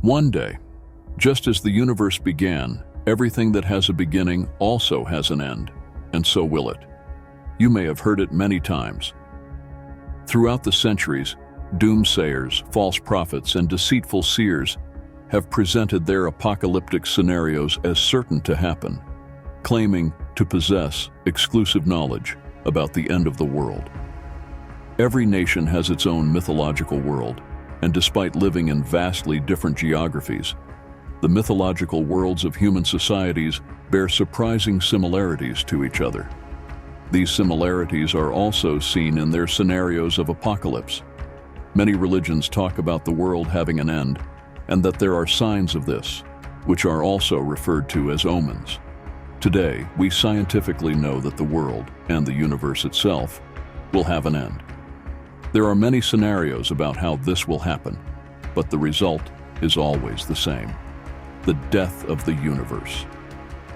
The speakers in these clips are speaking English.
One day, just as the universe began, everything that has a beginning also has an end, and so will it. You may have heard it many times. Throughout the centuries, doomsayers, false prophets, and deceitful seers have presented their apocalyptic scenarios as certain to happen, claiming to possess exclusive knowledge about the end of the world. Every nation has its own mythological world, and despite living in vastly different geographies, the mythological worlds of human societies bear surprising similarities to each other. These similarities are also seen in their scenarios of apocalypse. Many religions talk about the world having an end, and that there are signs of this, which are also referred to as omens. Today, we scientifically know that the world, and the universe itself, will have an end. There are many scenarios about how this will happen, but the result is always the same: the death of the universe.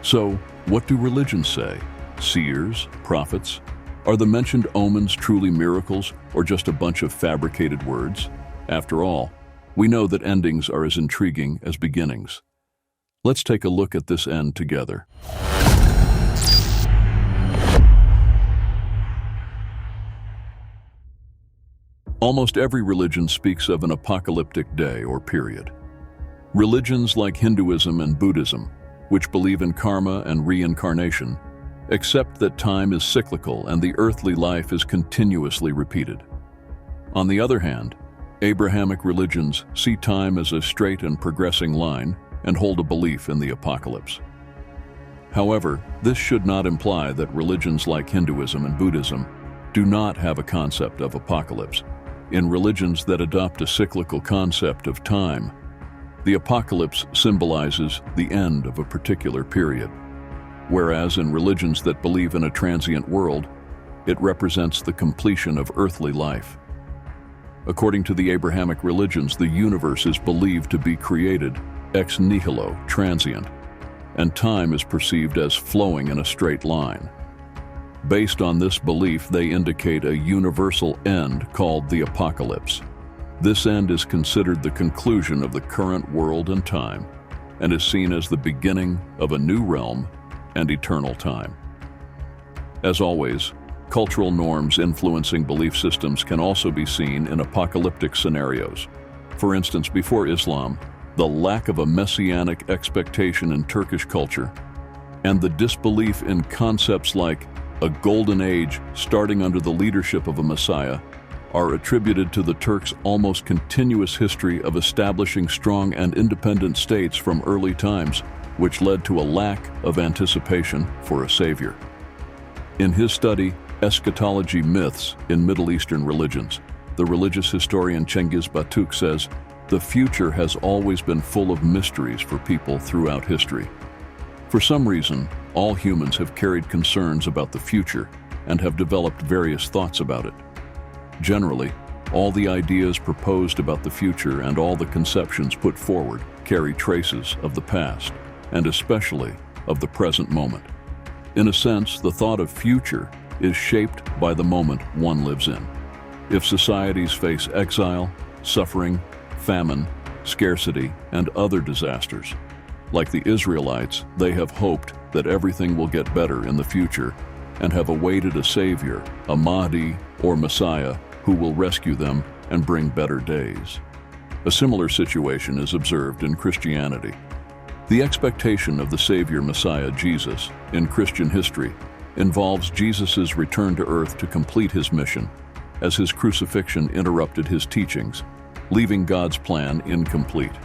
So, what do religions say? Seers, prophets? Are the mentioned omens truly miracles, or just a bunch of fabricated words? After all, we know that endings are as intriguing as beginnings. Let's take a look at this end together. Almost every religion speaks of an apocalyptic day or period. Religions like Hinduism and Buddhism, which believe in karma and reincarnation, accept that time is cyclical and the earthly life is continuously repeated. On the other hand, Abrahamic religions see time as a straight and progressing line and hold a belief in the apocalypse. However, this should not imply that religions like Hinduism and Buddhism do not have a concept of apocalypse. In religions that adopt a cyclical concept of time, the apocalypse symbolizes the end of a particular period, whereas in religions that believe in a transient world, it represents the completion of earthly life. According to the Abrahamic religions, the universe is believed to be created ex nihilo, transient, and time is perceived as flowing in a straight line. Based on this belief, they indicate a universal end called the apocalypse. This end is considered the conclusion of the current world and time, and is seen as the beginning of a new realm and eternal time. As always, cultural norms influencing belief systems can also be seen in apocalyptic scenarios. For instance, before Islam, the lack of a messianic expectation in Turkish culture, and the disbelief in concepts like a golden age starting under the leadership of a messiah, are attributed to the Turks' almost continuous history of establishing strong and independent states from early times, which led to a lack of anticipation for a savior. In his study, Eschatology Myths in Middle Eastern Religions, the religious historian Cengiz Batuk says, "The future has always been full of mysteries for people throughout history. For some reason, all humans have carried concerns about the future and have developed various thoughts about it. Generally, all the ideas proposed about the future and all the conceptions put forward carry traces of the past, and especially of the present moment. In a sense, the thought of future is shaped by the moment one lives in. If societies face exile, suffering, famine, scarcity, and other disasters, like the Israelites, they have hoped that everything will get better in the future and have awaited a savior, a Mahdi or Messiah, who will rescue them and bring better days. A similar situation is observed in Christianity. The expectation of the Savior Messiah Jesus in Christian history involves Jesus' return to earth to complete his mission, as his crucifixion interrupted his teachings, leaving God's plan incomplete.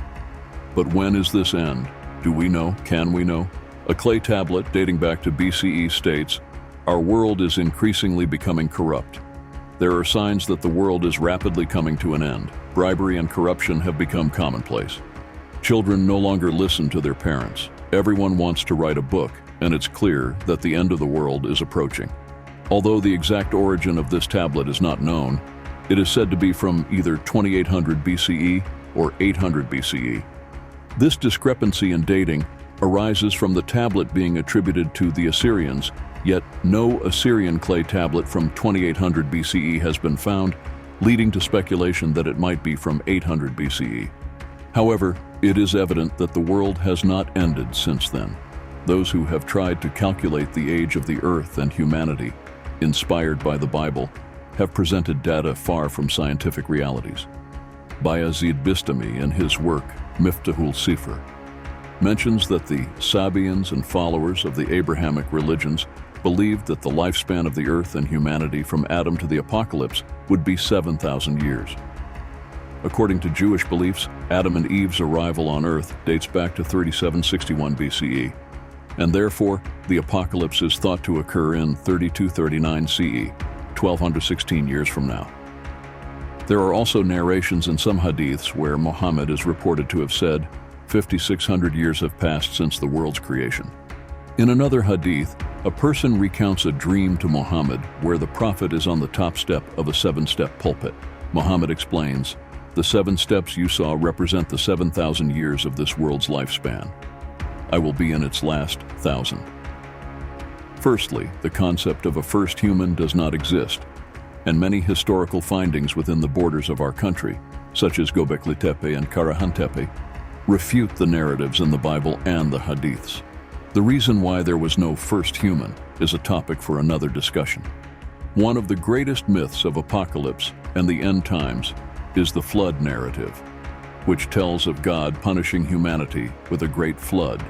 But when is this end? Do we know? Can we know? A clay tablet dating back to BCE states, "Our world is increasingly becoming corrupt. There are signs that the world is rapidly coming to an end. Bribery and corruption have become commonplace. Children no longer listen to their parents. Everyone wants to write a book, and it's clear that the end of the world is approaching." Although the exact origin of this tablet is not known, it is said to be from either 2800 BCE or 800 BCE. This discrepancy in dating arises from the tablet being attributed to the Assyrians, yet no Assyrian clay tablet from 2800 BCE has been found, leading to speculation that it might be from 800 BCE. However, it is evident that the world has not ended since then. Those who have tried to calculate the age of the earth and humanity, inspired by the Bible, have presented data far from scientific realities. Bayezid Bistami, in his work Miftahul Sifr, mentions that the Sabians and followers of the Abrahamic religions believed that the lifespan of the earth and humanity from Adam to the Apocalypse would be 7,000 years. According to Jewish beliefs, Adam and Eve's arrival on earth dates back to 3761 BCE, and therefore the Apocalypse is thought to occur in 3239 CE, 1216 years from now. There are also narrations in some hadiths where Muhammad is reported to have said, 5,600 years have passed since the world's creation. In another hadith, a person recounts a dream to Muhammad where the prophet is on the top step of a 7-step pulpit. Muhammad explains, "The 7 steps you saw represent the 7,000 years of this world's lifespan. I will be in its last 1,000. Firstly, the concept of a first human does not exist, and many historical findings within the borders of our country, such as Göbekli Tepe and Karahan Tepe, refute the narratives in the Bible and the Hadiths. The reason why there was no first human is a topic for another discussion. One of the greatest myths of apocalypse and the end times is the flood narrative, which tells of God punishing humanity with a great flood,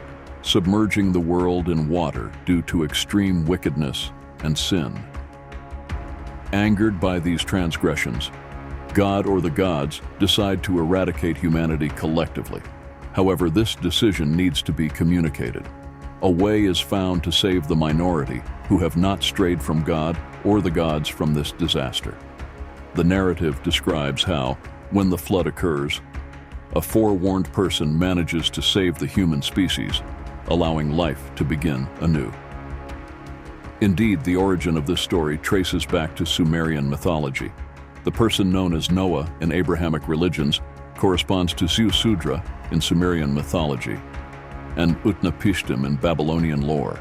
submerging the world in water due to extreme wickedness and sin. Angered by these transgressions, God or the gods decide to eradicate humanity collectively. However, this decision needs to be communicated. A way is found to save the minority who have not strayed from God or the gods from this disaster. The narrative describes how, when the flood occurs, a forewarned person manages to save the human species, allowing life to begin anew. Indeed, the origin of this story traces back to Sumerian mythology. The person known as Noah in Abrahamic religions corresponds to Ziusudra in Sumerian mythology, and Utnapishtim in Babylonian lore.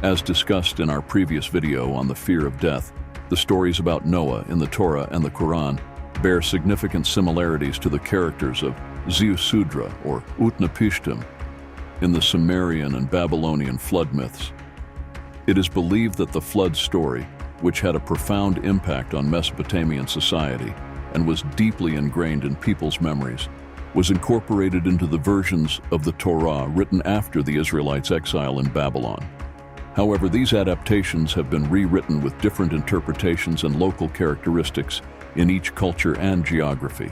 As discussed in our previous video on the fear of death, the stories about Noah in the Torah and the Quran bear significant similarities to the characters of Ziusudra or Utnapishtim in the Sumerian and Babylonian flood myths. It is believed that the flood story, which had a profound impact on Mesopotamian society and was deeply ingrained in people's memories, was incorporated into the versions of the Torah written after the Israelites' exile in Babylon. However, these adaptations have been rewritten with different interpretations and local characteristics in each culture and geography.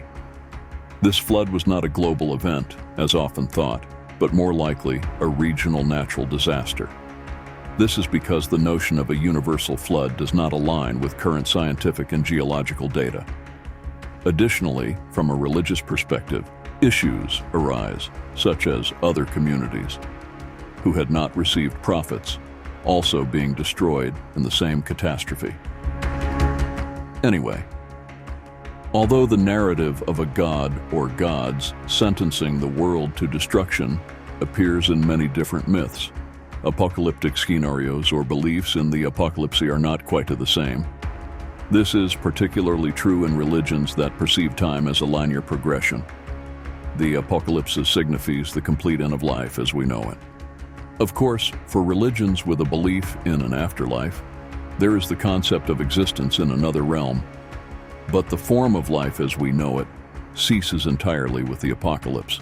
This flood was not a global event, as often thought, but more likely a regional natural disaster. This is because the notion of a universal flood does not align with current scientific and geological data. Additionally, from a religious perspective, issues arise, such as other communities who had not received prophets also being destroyed in the same catastrophe. Anyway, although the narrative of a god or gods sentencing the world to destruction appears in many different myths, apocalyptic scenarios or beliefs in the apocalypse are not quite the same. This is particularly true in religions that perceive time as a linear progression. The apocalypse signifies the complete end of life as we know it. Of course, for religions with a belief in an afterlife, there is the concept of existence in another realm, but the form of life as we know it ceases entirely with the apocalypse.